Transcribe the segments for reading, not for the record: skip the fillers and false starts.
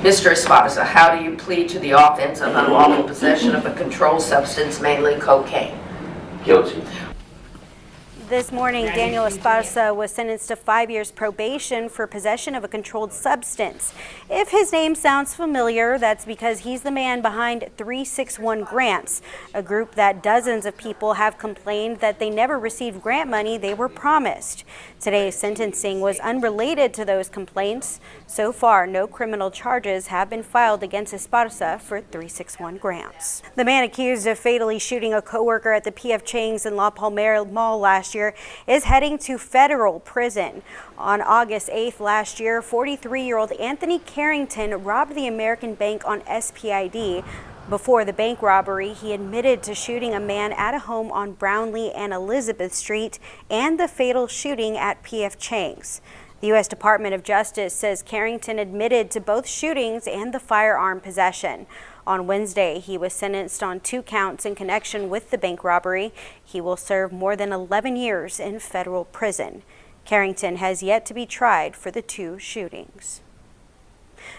Mr. Esparza, how do you plead to the offense of unlawful possession of a controlled substance, mainly cocaine? Guilty. This morning, Daniel Esparza was sentenced to 5 years probation for possession of a controlled substance. If his name sounds familiar, that's because he's the man behind 361 Grants, a group that dozens of people have complained that they never received grant money they were promised. Today's sentencing was unrelated to those complaints. So far, no criminal charges have been filed against Esparza for 361 Grants. The man accused of fatally shooting a coworker at the P.F. Chang's in La Palmera Mall last year is heading to federal prison. On August 8th last year, 43-year-old Anthony Carrington robbed the American Bank on SPID. Before the bank robbery, he admitted to shooting a man at a home on Brownlee and Elizabeth Street and the fatal shooting at P.F. Chang's. The U.S. Department of Justice says Carrington admitted to both shootings and the firearm possession. On Wednesday, he was sentenced on 2 counts in connection with the bank robbery. He will serve more than 11 years in federal prison. Carrington has yet to be tried for the 2 shootings.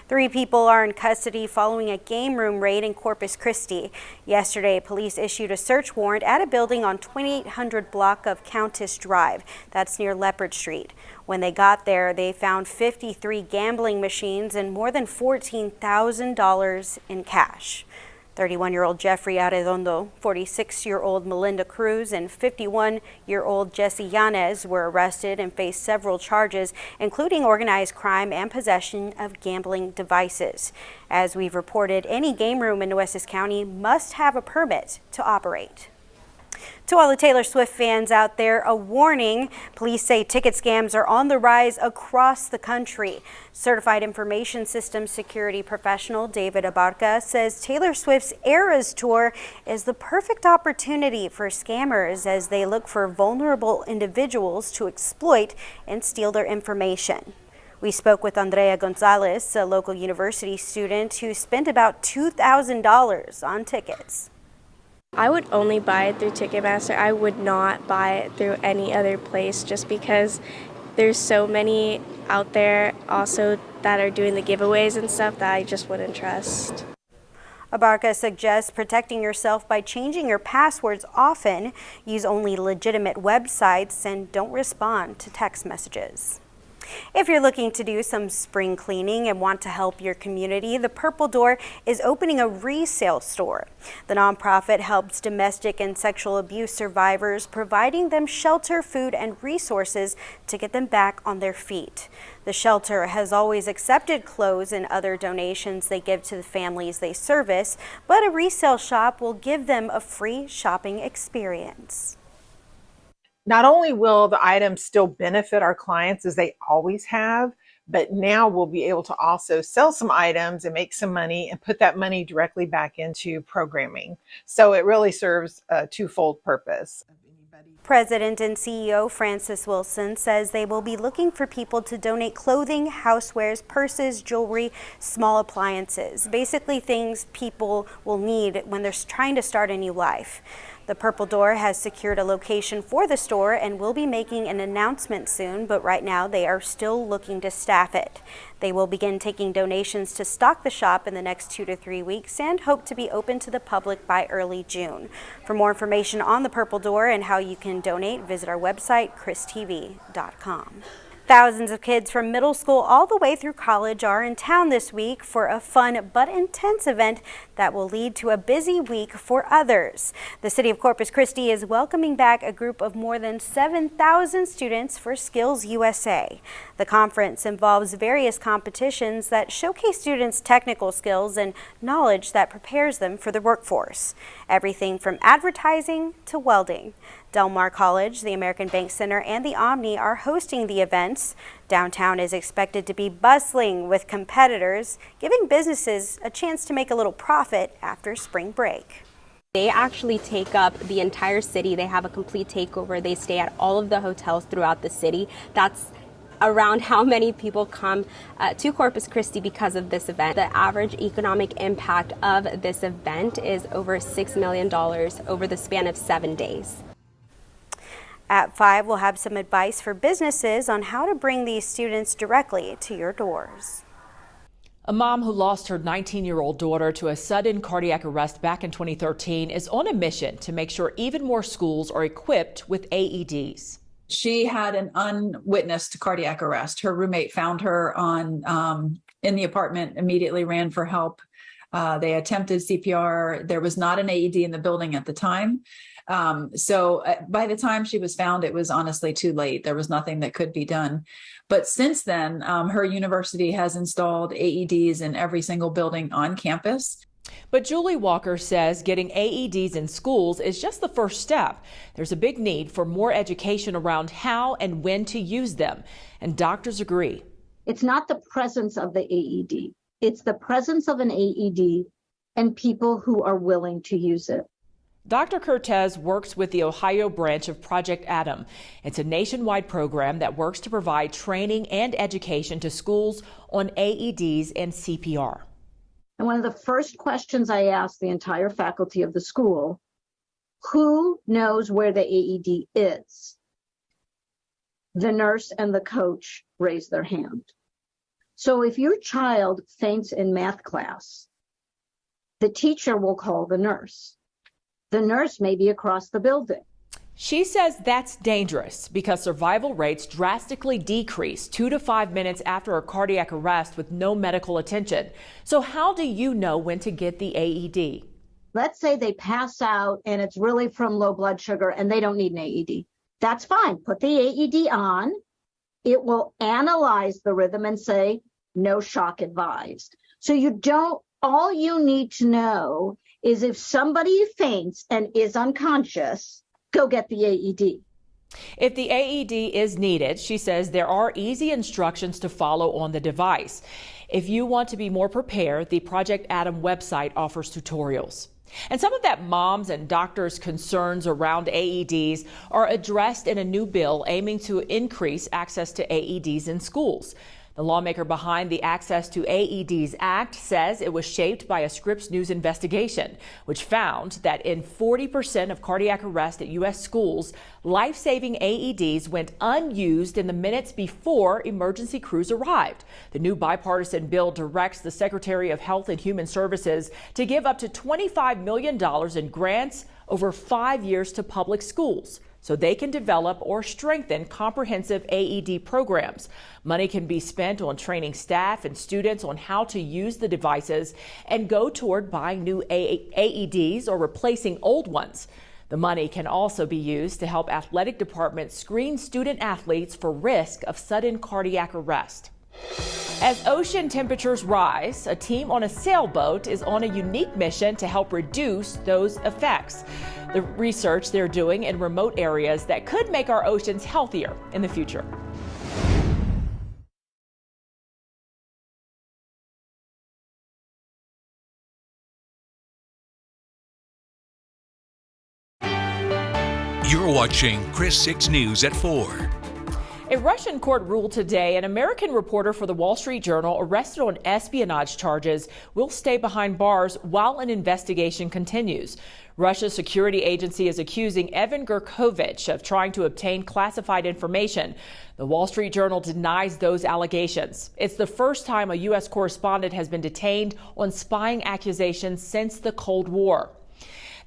3 people are in custody following a game room raid in Corpus Christi. Yesterday, police issued a search warrant at a building on 2800 block of Countess Drive. That's near Leopard Street. When they got there, they found 53 gambling machines and more than $14,000 in cash. 31-year-old Jeffrey Arredondo, 46-year-old Melinda Cruz, and 51-year-old Jesse Yanez were arrested and faced several charges, including organized crime and possession of gambling devices. As we've reported, any game room in Nueces County must have a permit to operate. To all the Taylor Swift fans out there, a warning. Police say ticket scams are on the rise across the country. Certified information systems security professional David Abarca says Taylor Swift's Eras Tour is the perfect opportunity for scammers as they look for vulnerable individuals to exploit and steal their information. We spoke with Andrea Gonzalez, a local university student who spent about $2,000 on tickets. I would only buy it through Ticketmaster. I would not buy it through any other place just because there's so many out there also that are doing the giveaways and stuff that I just wouldn't trust. Abarca suggests protecting yourself by changing your passwords often, use only legitimate websites, and don't respond to text messages. If you're looking to do some spring cleaning and want to help your community, the Purple Door is opening a resale store. The nonprofit helps domestic and sexual abuse survivors, providing them shelter, food, and resources to get them back on their feet. The shelter has always accepted clothes and other donations they give to the families they service, but a resale shop will give them a free shopping experience. Not only will the items still benefit our clients as they always have, but now we'll be able to also sell some items and make some money and put that money directly back into programming. So it really serves a twofold purpose. President and CEO Francis Wilson says they will be looking for people to donate clothing, housewares, purses, jewelry, small appliances, basically things people will need when they're trying to start a new life. The Purple Door has secured a location for the store and will be making an announcement soon, but right now they are still looking to staff it. They will begin taking donations to stock the shop in the next 2 to 3 weeks and hope to be open to the public by early June. For more information on the Purple Door and how you can donate, visit our website, christv.com. Thousands of kids from middle school all the way through college are in town this week for a fun but intense event that will lead to a busy week for others. The city of Corpus Christi is welcoming back a group of more than 7,000 students for Skills USA. The conference involves various competitions that showcase students' technical skills and knowledge that prepares them for the workforce. Everything from advertising to welding. Del Mar College, the American Bank Center, and the Omni are hosting the events. Downtown is expected to be bustling with competitors, giving businesses a chance to make a little profit after spring break. They actually take up the entire city. They have a complete takeover. They stay at all of the hotels throughout the city. That's around how many people come to Corpus Christi because of this event. The average economic impact of this event is over $6 million over the span of 7 days. At 5, we'll have some advice for businesses on how to bring these students directly to your doors. A mom who lost her 19-year-old daughter to a sudden cardiac arrest back in 2013 is on a mission to make sure even more schools are equipped with AEDs. She had an unwitnessed cardiac arrest. Her roommate found her in the apartment, immediately ran for help. They attempted CPR. There was not an AED in the building at the time. So by the time she was found, it was honestly too late. There was nothing that could be done. But since then, her university has installed AEDs in every single building on campus. But Julie Walker says getting AEDs in schools is just the first step. There's a big need for more education around how and when to use them. And doctors agree. It's not the presence of the AED. It's the presence of an AED and people who are willing to use it. Dr. Cortez works with the Ohio branch of Project Adam. It's a nationwide program that works to provide training and education to schools on AEDs and CPR. And one of the first questions I asked the entire faculty of the school, who knows where the AED is? The nurse and the coach raised their hand. So if your child faints in math class, the teacher will call the nurse. The nurse may be across the building. She says that's dangerous because survival rates drastically decrease 2 to 5 minutes after a cardiac arrest with no medical attention. So how do you know when to get the AED? Let's say they pass out and it's really from low blood sugar and they don't need an AED. That's fine. Put the AED on. It will analyze the rhythm and say, no shock advised. So all you need to know is if somebody faints and is unconscious, go get the AED. If the AED is needed, she says there are easy instructions to follow on the device. If you want to be more prepared, the Project Adam website offers tutorials. And some of that moms and doctors' concerns around AEDs are addressed in a new bill aiming to increase access to AEDs in schools. The lawmaker behind the Access to AEDs Act says it was shaped by a Scripps News investigation, which found that in 40% of cardiac arrests at U.S. schools, life-saving AEDs went unused in the minutes before emergency crews arrived. The new bipartisan bill directs the Secretary of Health and Human Services to give up to $25 million in grants over 5 years to public schools, so they can develop or strengthen comprehensive AED programs. Money can be spent on training staff and students on how to use the devices and go toward buying new AEDs or replacing old ones. The money can also be used to help athletic departments screen student athletes for risk of sudden cardiac arrest. As ocean temperatures rise, a team on a sailboat is on a unique mission to help reduce those effects. The research they're doing in remote areas that could make our oceans healthier in the future. You're watching Chris 6 News at 4. A Russian court ruled today an American reporter for the Wall Street Journal arrested on espionage charges will stay behind bars while an investigation continues. Russia's security agency is accusing Evan Gershkovich of trying to obtain classified information. The Wall Street Journal denies those allegations. It's the first time a U.S. correspondent has been detained on spying accusations since the Cold War.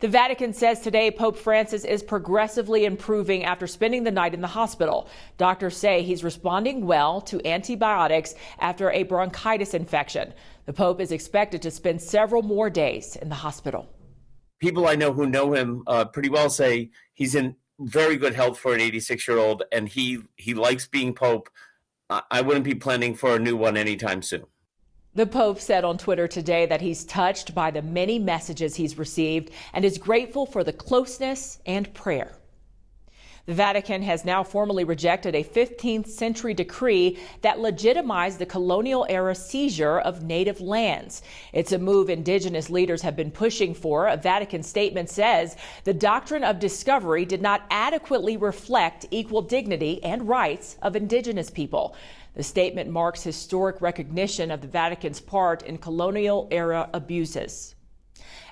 The Vatican says today Pope Francis is progressively improving after spending the night in the hospital. Doctors say he's responding well to antibiotics after a bronchitis infection. The Pope is expected to spend several more days in the hospital. People I know who know him pretty well say he's in very good health for an 86-year-old, and he likes being Pope. I wouldn't be planning for a new one anytime soon. The Pope said on Twitter today that he's touched by the many messages he's received and is grateful for the closeness and prayer. The Vatican has now formally rejected a 15th century decree that legitimized the colonial-era seizure of native lands. It's a move indigenous leaders have been pushing for. A Vatican statement says the doctrine of discovery did not adequately reflect equal dignity and rights of indigenous people. The statement marks historic recognition of the Vatican's part in colonial-era abuses.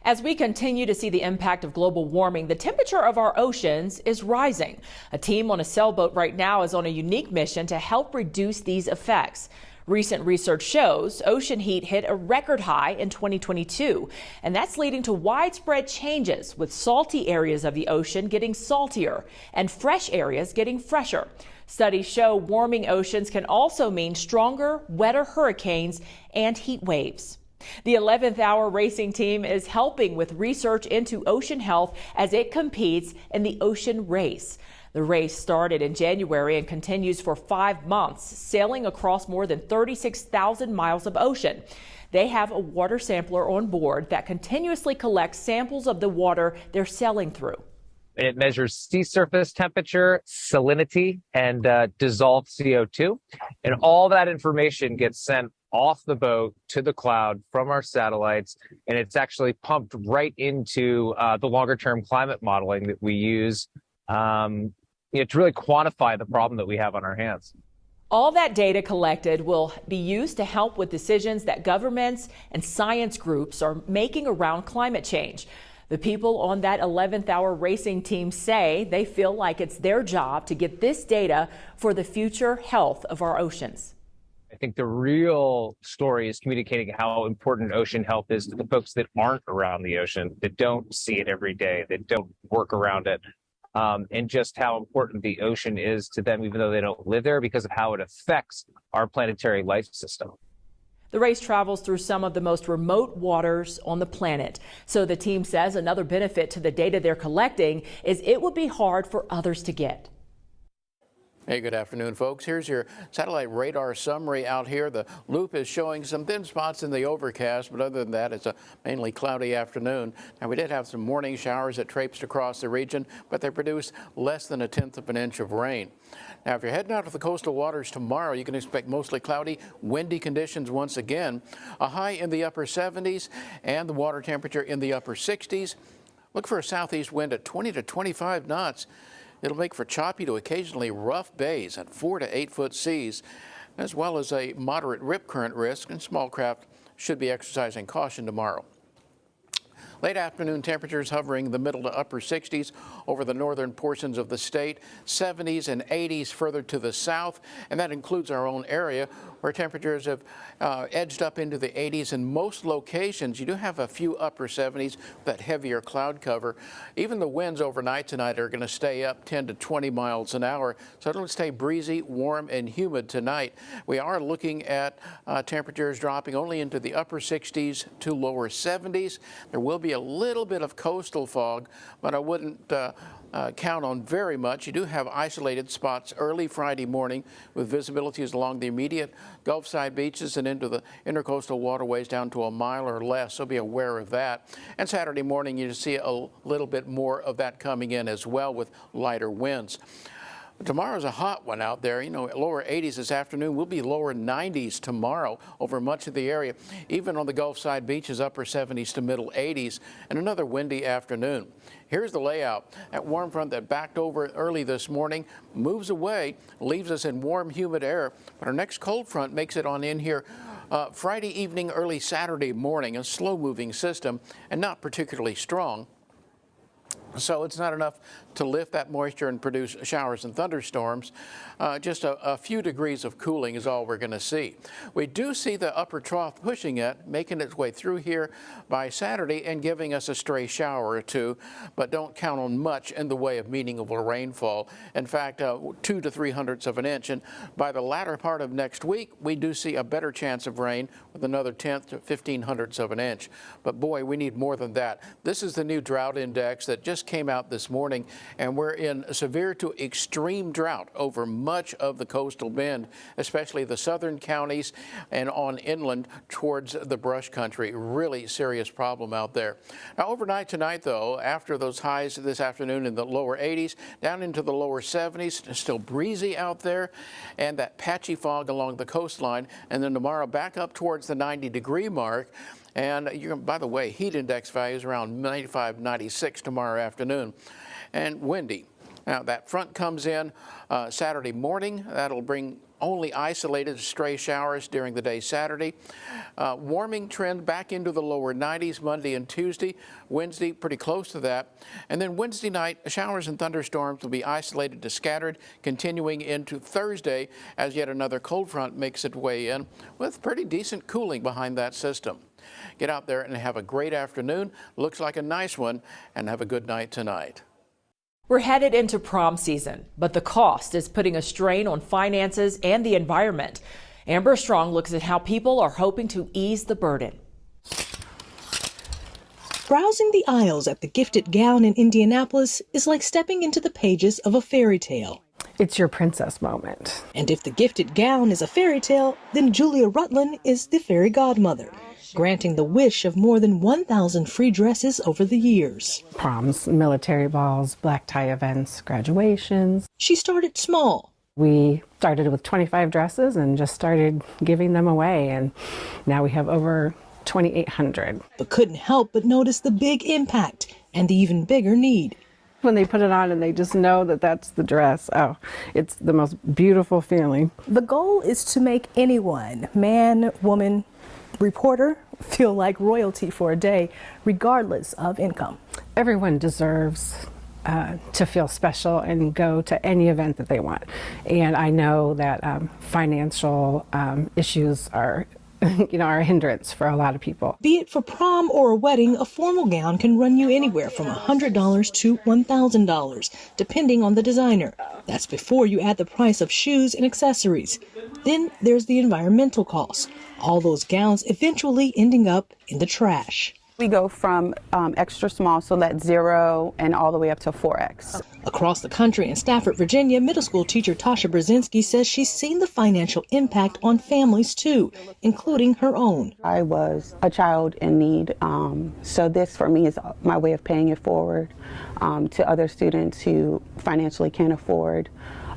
As we continue to see the impact of global warming, the temperature of our oceans is rising. A team on a sailboat right now is on a unique mission to help reduce these effects. Recent research shows ocean heat hit a record high in 2022, and that's leading to widespread changes, with salty areas of the ocean getting saltier and fresh areas getting fresher. Studies show warming oceans can also mean stronger, wetter hurricanes and heat waves. The 11th Hour Racing Team is helping with research into ocean health as it competes in the Ocean Race. The race started in January and continues for 5 months, sailing across more than 36,000 miles of ocean. They have a water sampler on board that continuously collects samples of the water they're sailing through. It measures sea surface temperature, salinity, and dissolved CO2. And all that information gets sent off the boat to the cloud from our satellites, and it's actually pumped right into the longer-term climate modeling that we use to really quantify the problem that we have on our hands. All that data collected will be used to help with decisions that governments and science groups are making around climate change. The people on that 11th Hour Racing Team say they feel like it's their job to get this data for the future health of our oceans. I think the real story is communicating how important ocean health is to the folks that aren't around the ocean, that don't see it every day, that don't work around it, and just how important the ocean is to them, even though they don't live there, because of how it affects our planetary life system. The race travels through some of the most remote waters on the planet. So the team says another benefit to the data they're collecting is it would be hard for others to get. Hey, good afternoon, folks. Here's your satellite radar summary out here. The loop is showing some thin spots in the overcast, but other than that, it's a mainly cloudy afternoon. Now, we did have some morning showers that traipsed across the region, but they produced less than 1/10 of an inch of rain. Now, if you're heading out to the coastal waters tomorrow, you can expect mostly cloudy, windy conditions once again. A high in the upper 70s and the water temperature in the upper 60s. Look for a southeast wind at 20 to 25 knots. It'll make for choppy to occasionally rough bays at 4 to 8 foot seas, as well as a moderate rip current risk, and small craft should be exercising caution tomorrow. Late afternoon temperatures hovering the middle to upper 60s over the northern portions of the state, 70s and 80s further to the south, and that includes our own area where temperatures have edged up into the 80s in most locations. You do have a few upper 70s with that heavier cloud cover. Even the winds overnight tonight are going to stay up 10 to 20 miles an hour, so it'll stay breezy, warm, and humid tonight. We are looking at temperatures dropping only into the upper 60s to lower 70s. There will be a little bit of coastal fog, but I wouldn't count on very much. You do have isolated spots early Friday morning with visibilities along the immediate Gulf side beaches and into the intercoastal waterways down to a mile or less, so be aware of that. And Saturday morning you see a little bit more of that coming in as well with lighter winds. Tomorrow's a hot one out there. You know, lower 80s this afternoon. We'll be lower 90s tomorrow over much of the area. Even on the Gulf side beaches, upper 70s to middle 80s, and another windy afternoon. Here's the layout. That warm front that backed over early this morning moves away, leaves us in warm, humid air. But our next cold front makes it on in here Friday evening, early Saturday morning. A slow-moving system and not particularly strong. So it's not enough to lift that moisture and produce showers and thunderstorms. Just a few degrees of cooling is all we're going to see. We do see the upper trough pushing it, making its way through here by Saturday and giving us a stray shower or two, but don't count on much in the way of meaningful rainfall. In fact, 2 to 3/100ths of an inch. And by the latter part of next week, we do see a better chance of rain with another 1/10 to 1/1500ths of an inch. But boy, we need more than that. This is the new drought index that just came out this morning, and we're in severe to extreme drought over much of the coastal bend, especially the southern counties and on inland towards the brush country. Really serious problem out there. Now, overnight tonight, though, after those highs this afternoon in the lower 80s, down into the lower 70s, still breezy out there, and that patchy fog along the coastline, and then tomorrow back up towards the 90-degree mark. And by the way, heat index values around 95, 96 tomorrow afternoon, and windy. Now that front comes in Saturday morning. That'll bring Only isolated stray showers during the day Saturday. Warming trend back into the lower 90s Monday and Tuesday. Wednesday, pretty close to that. And then Wednesday night, showers and thunderstorms will be isolated to scattered, continuing into Thursday as yet another cold front makes its way in with pretty decent cooling behind that system. Get out there and have a great afternoon. Looks like a nice one, and have a good night tonight. We're headed into prom season, but the cost is putting a strain on finances and the environment. Amber Strong looks at how people are hoping to ease the burden. Browsing the aisles at the Gifted Gown in Indianapolis is like stepping into the pages of a fairy tale. It's your princess moment. And if the Gifted Gown is a fairy tale, then Julia Rutland is the fairy godmother, granting the wish of more than 1,000 free dresses over the years. Proms, military balls, black tie events, graduations. She started small. We started with 25 dresses and just started giving them away, and now we have over 2,800. But couldn't help but notice the big impact and the even bigger need. When they put it on and they just know that that's the dress, oh, it's the most beautiful feeling. The goal is to make anyone, man, woman, reporter, feel like royalty for a day, regardless of income. Everyone deserves to feel special and go to any event that they want. And I know that financial issues are are a hindrance for a lot of people. Be it for prom or a wedding, a formal gown can run you anywhere from $100 to $1,000, depending on the designer. That's before you add the price of shoes and accessories. Then there's the environmental costs, all those gowns eventually ending up in the trash. We go from extra small, so that's 0, and all the way up to 4X. Across the country in Stafford, Virginia, middle school teacher Tasha Brzezinski says she's seen the financial impact on families too, including her own. I was a child in need, so this for me is my way of paying it forward to other students who financially can't afford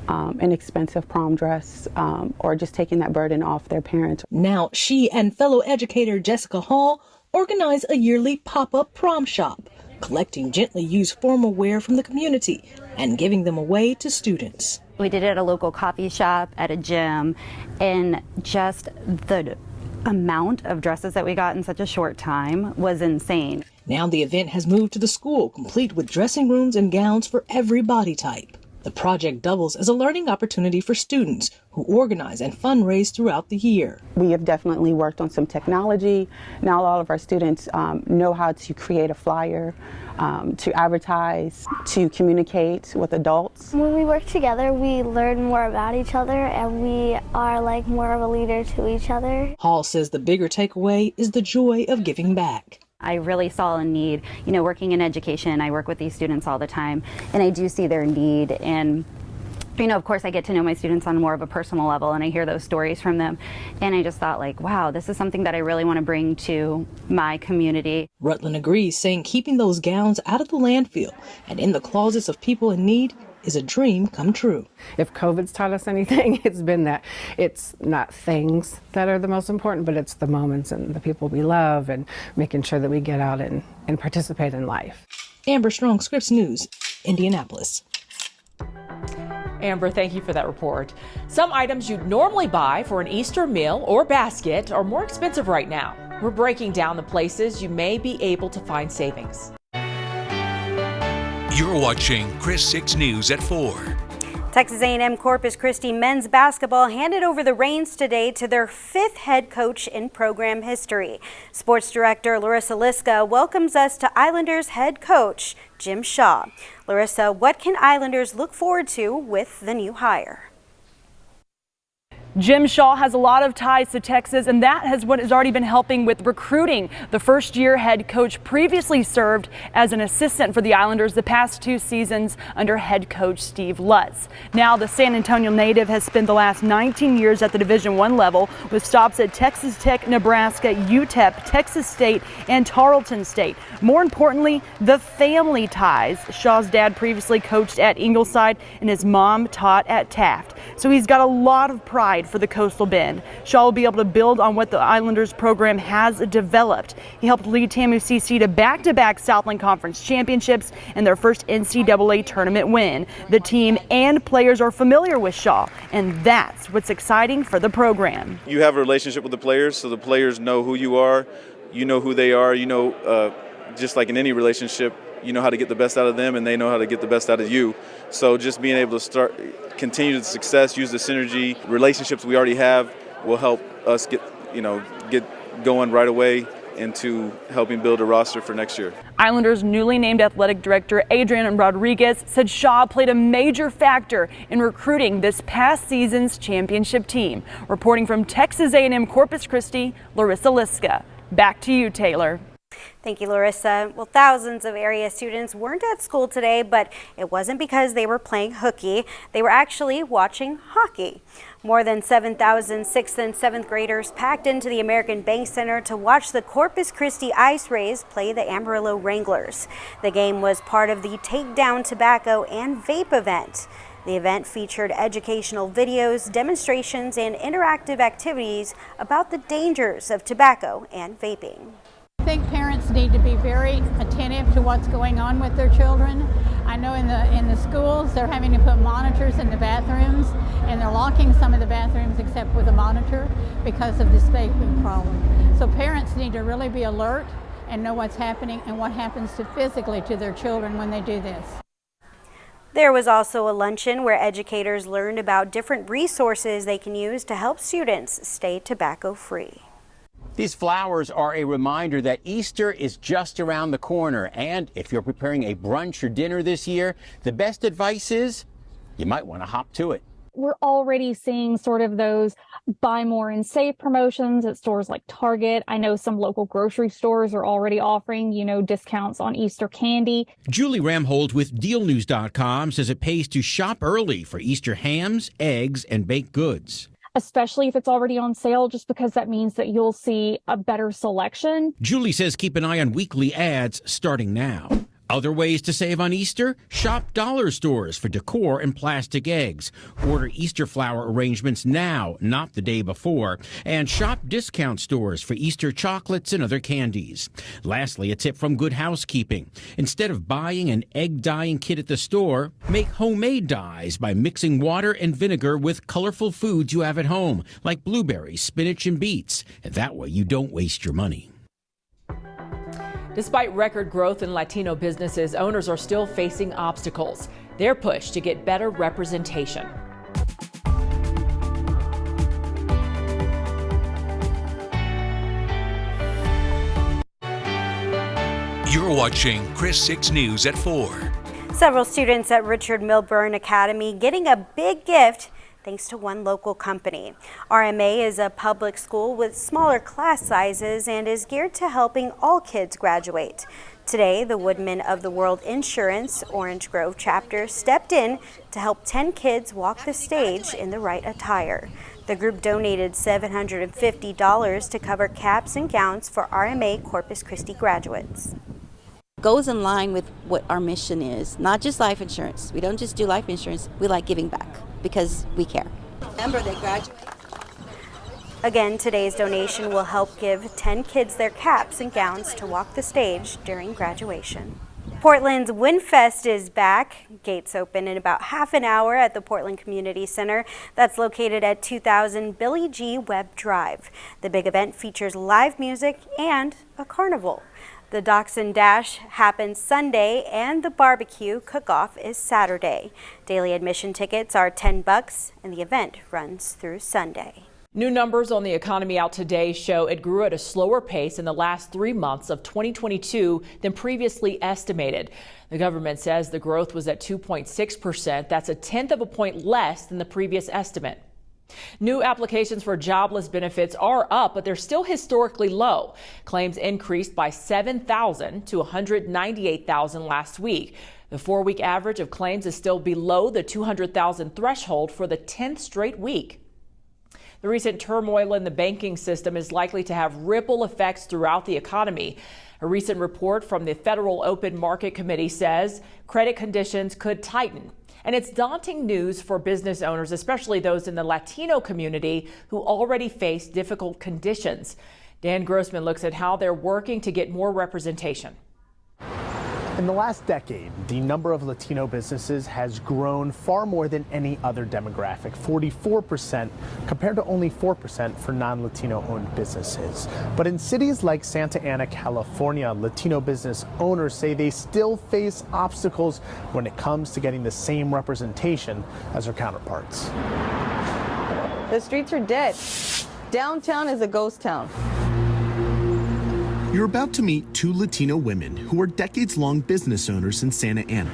an expensive prom dress or just taking that burden off their parents. Now she and fellow educator Jessica Hall organize a yearly pop-up prom shop, collecting gently used formal wear from the community and giving them away to students. We did it at a local coffee shop, at a gym, and just the amount of dresses that we got in such a short time was insane. Now the event has moved to the school, complete with dressing rooms and gowns for every body type. The project doubles as a learning opportunity for students who organize and fundraise throughout the year. We have definitely worked on some technology. Now all of our students know how to create a flyer, to advertise, to communicate with adults. When we work together, we learn more about each other, and we are like more of a leader to each other. Hall says the bigger takeaway is the joy of giving back. I really saw a need, working in education, I work with these students all the time, and I do see their need. And, of course, I get to know my students on more of a personal level, and I hear those stories from them. And I just thought, wow, this is something that I really want to bring to my community. Rutland agrees, saying keeping those gowns out of the landfill and in the closets of people in need is a dream come true. If COVID's taught us anything, it's been that it's not things that are the most important, but it's the moments and the people we love and making sure that we get out and participate in life. Amber Strong, Scripps News, Indianapolis. Amber, thank you for that report. Some items you'd normally buy for an Easter meal or basket are more expensive right now. We're breaking down the places you may be able to find savings. You're watching Chris 6 News at 4. Texas A&M Corpus Christi men's basketball handed over the reins today to their 5th head coach in program history. Sports director Larissa Liska welcomes us to Islanders head coach Jim Shaw. Larissa, what can Islanders look forward to with the new hire? Jim Shaw has a lot of ties to Texas, and that has what has already been helping with recruiting. The first-year head coach previously served as an assistant for the Islanders the past 2 seasons under head coach Steve Lutz. Now the San Antonio native has spent the last 19 years at the Division I level with stops at Texas Tech, Nebraska, UTEP, Texas State, and Tarleton State. More importantly, the family ties. Shaw's dad previously coached at Ingleside, and his mom taught at Taft. So he's got a lot of pride pride for the Coastal Bend. Shaw will be able to build on what the Islanders program has developed. He helped lead TAMU CC to back-to-back Southland Conference championships and their first NCAA tournament win. The team and players are familiar with Shaw, and that's what's exciting for the program. You have a relationship with the players, so the players know who you are, you know who they are, just like in any relationship, you know how to get the best out of them and they know how to get the best out of you. So just being able to continue the success, use the synergy, relationships we already have will help us get going right away into helping build a roster for next year. Islanders' newly named athletic director Adrian Rodriguez said Shaw played a major factor in recruiting this past season's championship team. Reporting from Texas A&M Corpus Christi, Larissa Liska. Back to you, Taylor. Thank you, Larissa. Well, thousands of area students weren't at school today, but it wasn't because they were playing hooky. They were actually watching hockey. More than 7,000 6th and 7th graders packed into the American Bank Center to watch the Corpus Christi Ice Rays play the Amarillo Wranglers. The game was part of the Take Down Tobacco and Vape event. The event featured educational videos, demonstrations, and interactive activities about the dangers of tobacco and vaping. I think parents need to be very attentive to what's going on with their children. I know in the schools they're having to put monitors in the bathrooms, and they're locking some of the bathrooms except with a monitor because of this vaping problem. So parents need to really be alert and know what's happening and what happens physically to their children when they do this. There was also a luncheon where educators learned about different resources they can use to help students stay tobacco-free. These flowers are a reminder that Easter is just around the corner, and if you're preparing a brunch or dinner this year, the best advice is you might want to hop to it. We're already seeing sort of those buy more and save promotions at stores like Target. I know some local grocery stores are already offering, discounts on Easter candy. Julie Ramhold with DealNews.com says it pays to shop early for Easter hams, eggs, and baked goods. Especially if it's already on sale, just because that means that you'll see a better selection. Julie says keep an eye on weekly ads starting now. Other ways to save on Easter? Shop dollar stores for decor and plastic eggs. Order Easter flower arrangements now, not the day before. And shop discount stores for Easter chocolates and other candies. Lastly, a tip from Good Housekeeping. Instead of buying an egg dyeing kit at the store, make homemade dyes by mixing water and vinegar with colorful foods you have at home, like blueberries, spinach, and beets. And that way you don't waste your money. Despite record growth in Latino businesses, owners are still facing obstacles. They're pushed to get better representation. You're watching Chris 6 News at 4. Several students at Richard Milburn Academy getting a big gift thanks to one local company. RMA is a public school with smaller class sizes and is geared to helping all kids graduate. Today, the Woodmen of the World Insurance Orange Grove chapter stepped in to help 10 kids walk the stage in the right attire. The group donated $750 to cover caps and gowns for RMA Corpus Christi graduates. Goes in line with what our mission is, not just life insurance. We don't just do life insurance, we like giving back because we care. Remember, they graduate. Again, today's donation will help give 10 kids their caps and gowns to walk the stage during graduation. Portland's WinFest is back. Gates open in about half an hour at the Portland Community Center. That's located at 2000 Billy G. Webb Drive. The big event features live music and a carnival. The Dachshund Dash happens Sunday and the barbecue cook-off is Saturday. Daily admission tickets are $10 and the event runs through Sunday. New numbers on the economy out today show it grew at a slower pace in the last 3 months of 2022 than previously estimated. The government says the growth was at 2.6%. That's a tenth of a point less than the previous estimate. New applications for jobless benefits are up, but they're still historically low. Claims increased by 7,000 to 198,000 last week. The 4-week average of claims is still below the 200,000 threshold for the 10th straight week. The recent turmoil in the banking system is likely to have ripple effects throughout the economy. A recent report from the Federal Open Market Committee says credit conditions could tighten. And it's daunting news for business owners, especially those in the Latino community who already face difficult conditions. Dan Grossman looks at how they're working to get more representation. In the last decade, the number of Latino businesses has grown far more than any other demographic, 44% compared to only 4% for non-Latino owned businesses. But in cities like Santa Ana, California, Latino business owners say they still face obstacles when it comes to getting the same representation as their counterparts. The streets are dead. Downtown is a ghost town. You're about to meet two Latino women who are decades-long business owners in Santa Ana.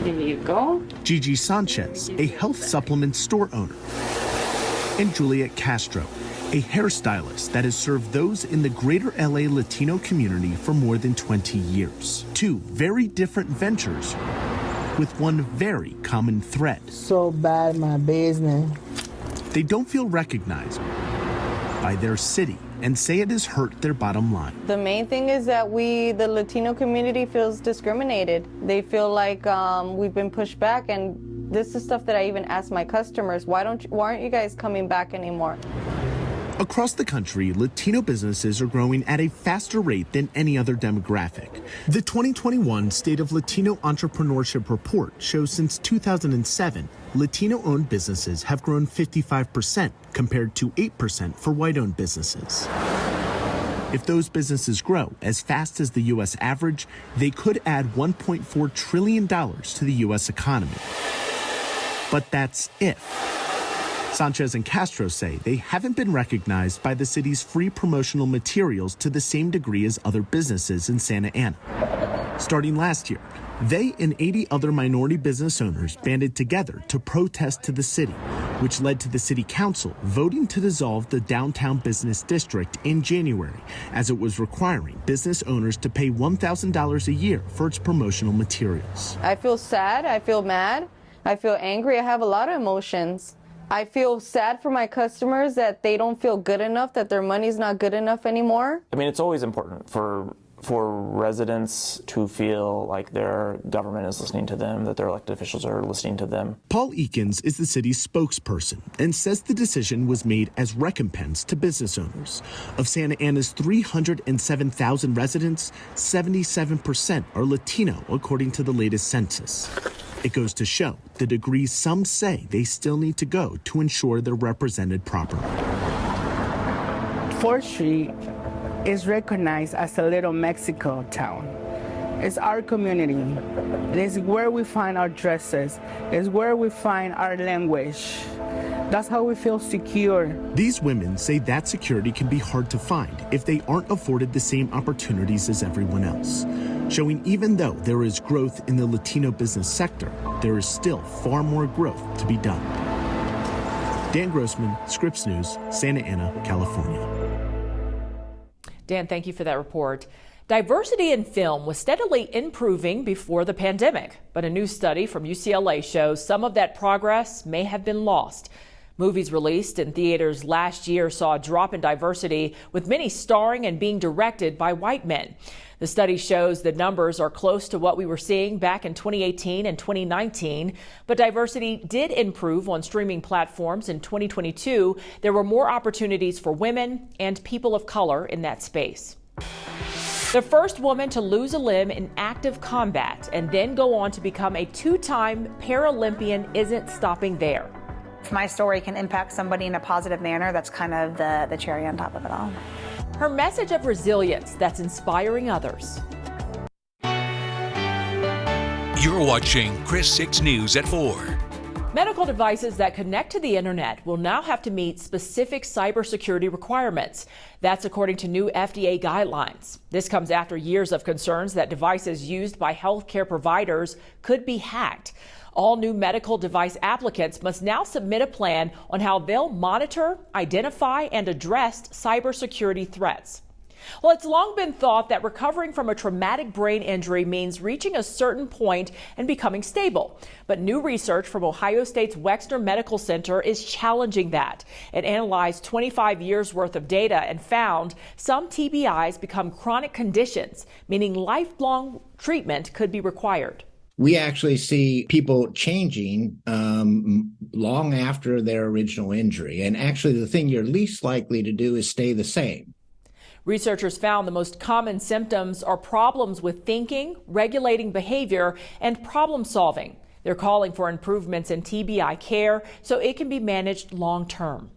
Here you go. Gigi Sanchez, a health supplement store owner, and Juliet Castro, a hairstylist that has served those in the greater LA Latino community for more than 20 years. Two very different ventures with one very common thread. So bad, my business. They don't feel recognized by their city and say it has hurt their bottom line. The main thing is that the Latino community feels discriminated. They feel like we've been pushed back, and this is stuff that I even ask my customers, why aren't you guys coming back anymore? Across the country, Latino businesses are growing at a faster rate than any other demographic. The 2021 State of Latino Entrepreneurship Report shows since 2007, Latino-owned businesses have grown 55% compared to 8% for white-owned businesses. If those businesses grow as fast as the U.S. average, they could add $1.4 trillion to the U.S. economy. But that's if. Sanchez and Castro say they haven't been recognized by the city's free promotional materials to the same degree as other businesses in Santa Ana. Starting last year, they and 80 other minority business owners banded together to protest to the city, which led to the city council voting to dissolve the downtown business district in January, as it was requiring business owners to pay $1,000 a year for its promotional materials. I feel sad, I feel mad, I feel angry, I have a lot of emotions. I feel sad for my customers that they don't feel good enough, that their money's not good enough anymore. I mean, it's always important for residents to feel like their government is listening to them, that their elected officials are listening to them. Paul Eakins is the city's spokesperson and says the decision was made as recompense to business owners. Of Santa Ana's 307,000 residents, 77% are Latino, according to the latest census. It goes to show the degree some say they still need to go to ensure they're represented properly. 4th Street is recognized as a little Mexico town. It's our community. It is where we find our dresses. It's where we find our language. That's how we feel secure. These women say that security can be hard to find if they aren't afforded the same opportunities as everyone else, showing even though there is growth in the Latino business sector, there is still far more growth to be done. Dan Grossman, Scripps News, Santa Ana, California. Dan, thank you for that report. Diversity in film was steadily improving before the pandemic, but a new study from UCLA shows some of that progress may have been lost. Movies released in theaters last year saw a drop in diversity, with many starring and being directed by white men. The study shows the numbers are close to what we were seeing back in 2018 and 2019, but diversity did improve on streaming platforms in 2022. There were more opportunities for women and people of color in that space. The first woman to lose a limb in active combat and then go on to become a two-time Paralympian isn't stopping there. If my story can impact somebody in a positive manner, that's kind of the cherry on top of it all. Her message of resilience that's inspiring others. You're watching Chris 6 News at 4. Medical devices that connect to the internet will now have to meet specific cybersecurity requirements. That's according to new FDA guidelines. This comes after years of concerns that devices used by healthcare providers could be hacked. All new medical device applicants must now submit a plan on how they'll monitor, identify, and address cybersecurity threats. Well, it's long been thought that recovering from a traumatic brain injury means reaching a certain point and becoming stable. But new research from Ohio State's Wexner Medical Center is challenging that. It analyzed 25 years worth of data and found some TBIs become chronic conditions, meaning lifelong treatment could be required. we actually see people changing long after their original injury. And actually, the thing you're least likely to do is stay the same. Researchers found the most common symptoms are problems with thinking, regulating behavior, and problem solving. They're calling for improvements in TBI care so it can be managed long term.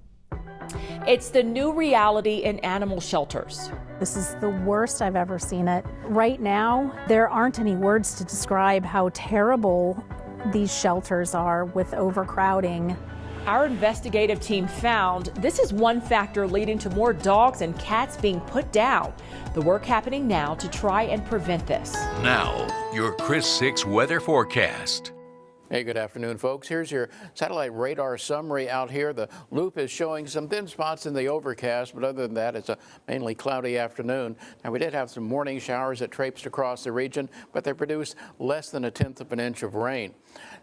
It's the new reality in animal shelters. This is the worst I've ever seen it. Right now, there aren't any words to describe how terrible these shelters are with overcrowding. Our investigative team found this is one factor leading to more dogs and cats being put down. The work happening now to try and prevent this. Now, your Chris 6 weather forecast. Hey, good afternoon, folks. Here's your satellite radar summary out here. The loop is showing some thin spots in the overcast, but other than that, it's a mainly cloudy afternoon. Now, we did have some morning showers that traipsed across the region, but they produced less than 1/10 of an inch of rain.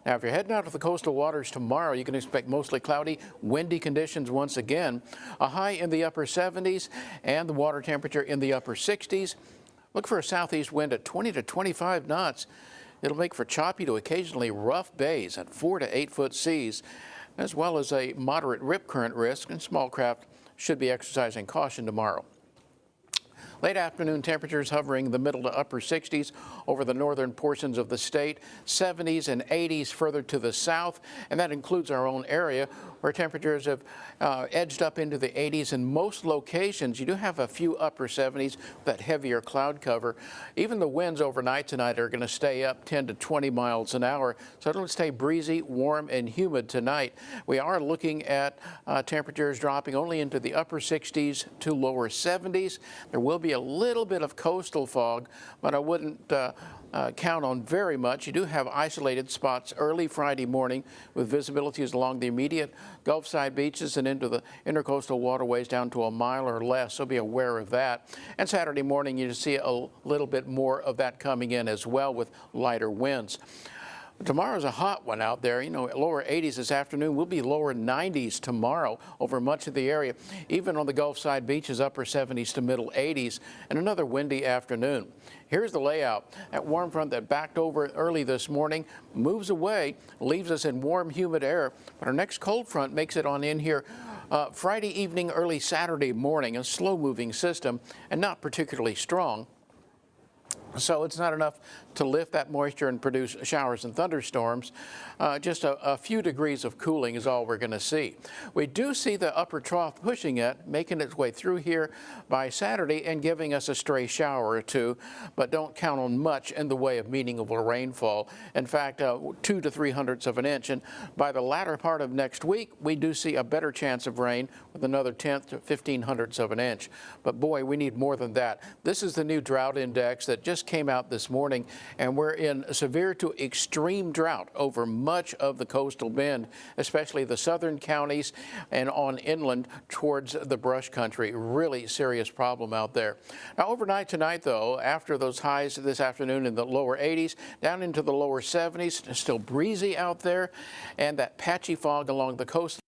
Now, if you're heading out to the coastal waters tomorrow, you can expect mostly cloudy, windy conditions once again. A high in the upper 70s and the water temperature in the upper 60s. Look for a southeast wind at 20 to 25 knots. It'll make for choppy to occasionally rough bays at 4 to 8 foot seas, as well as a moderate rip current risk, and small craft should be exercising caution tomorrow. Late afternoon temperatures hovering the middle to upper 60s over the northern portions of the state, 70s and 80s further to the south, and that includes our own area where temperatures have edged up into the 80s in most locations. You do have a few upper 70s with that heavier cloud cover. Even the winds overnight tonight are going to stay up 10 to 20 miles an hour, so it'll stay breezy, warm, and humid tonight. We are looking at temperatures dropping only into the upper 60s to lower 70s. There will be a little bit of coastal fog, but I wouldn't count on very much. You do have isolated spots early Friday morning with visibilities along the immediate Gulf side beaches and into the intercoastal waterways down to a mile or less, so be aware of that. And Saturday morning, you see a little bit more of that coming in as well with lighter winds. Tomorrow's a hot one out there. You know, lower 80s this afternoon. We'll be lower 90s tomorrow over much of the area. Even on the Gulf side beaches, upper 70s to middle 80s, and another windy afternoon. Here's the layout. That warm front that backed over early this morning moves away, leaves us in warm, humid air. But our next cold front makes it on in here Friday evening, early Saturday morning. A slow-moving system and not particularly strong. So it's not enough to lift that moisture and produce showers and thunderstorms. Just a few degrees of cooling is all we're going to see. We do see the upper trough pushing it, making its way through here by Saturday and giving us a stray shower or two, but don't count on much in the way of meaningful rainfall. In fact, 2 to 3/100 of an inch. And by the latter part of next week, we do see a better chance of rain with another 1/10 to 1/1500 of an inch. But boy, we need more than that. This is the new drought index that just came out this morning, and we're in severe to extreme drought over much of the coastal bend, especially the southern counties and on inland towards the brush country. Really serious problem out there. Now, overnight tonight, though, after those highs this afternoon in the lower 80s, down into the lower 70s, still breezy out there, and that patchy fog along the coast.